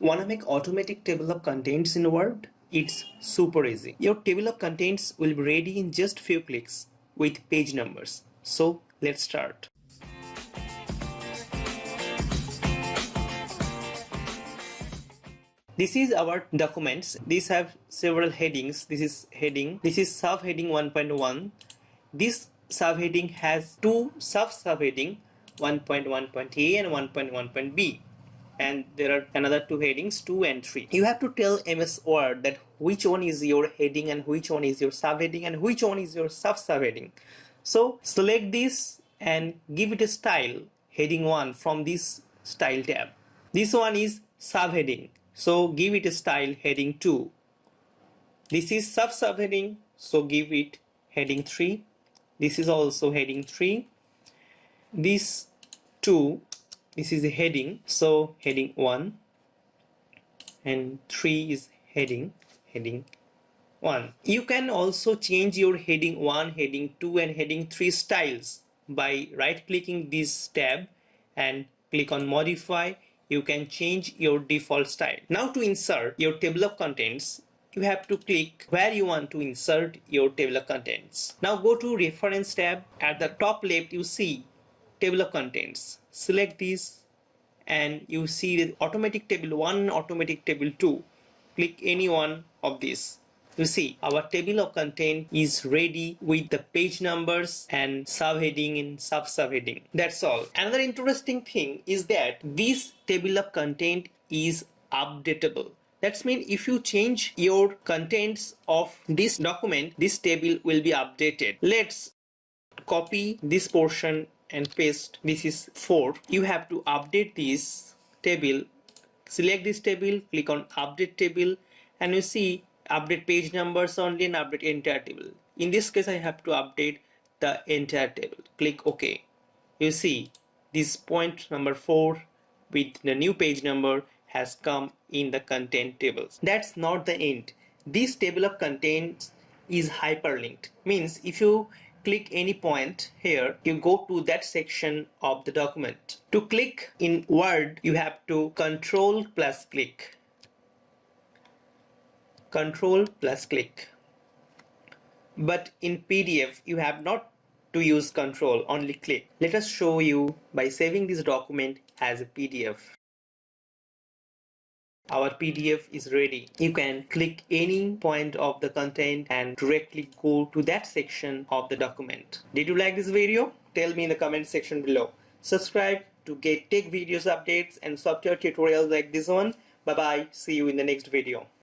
Wanna make automatic table of contents in Word? It's super easy. Your table of contents will be ready in just few clicks with page numbers. So let's start. This is our documents. These have several headings. This is heading. This is subheading 1.1. This subheading has two subheading 1.1.a and 1.1.b. And there are another two headings 2 and 3. You have to tell MS Word that which one is your heading and which one is your subheading and which one is your subheading. So select this and give it a style heading 1 from this style tab. This one is subheading, so give it a style heading 2. This is subheading, so give it heading 3. This is also heading 3. This 2, this is a heading, so heading 1, and 3 is heading 1. You can also change your heading 1, heading 2 and heading 3 styles by right clicking this tab and click on modify. You can change your default style. Now to insert your table of contents, you have to click where you want to insert your table of contents. Now go to reference tab. At the top left you see table of contents. Select this and you see the automatic table 1, automatic table 2. Click any one of these. You see our table of content is ready with the page numbers and subheading and subheading. That's all. Another interesting thing is that this table of content is updatable. That means if you change your contents of this document, this table will be updated. Let's copy this portion and paste. This is 4. You have to update this table. Select this table, click on update table, and you see update page numbers only and update entire table. In this case I have to update the entire table. Click OK. You see this point number 4 with the new page number has come in the content tables. That's not the end. This table of contents is hyperlinked. Means if you click any point here, you go to that section of the document. To click in Word, you have to Control plus click. Control plus click. But in PDF, you have not to use Control, only click. Let us show you by saving this document as a PDF. Our PDF is ready. You can click any point of the content and directly go to that section of the document. Did you like this video? Tell me in the comment section below. Subscribe to get tech videos updates and software tutorials like this one. Bye bye. See you in the next video.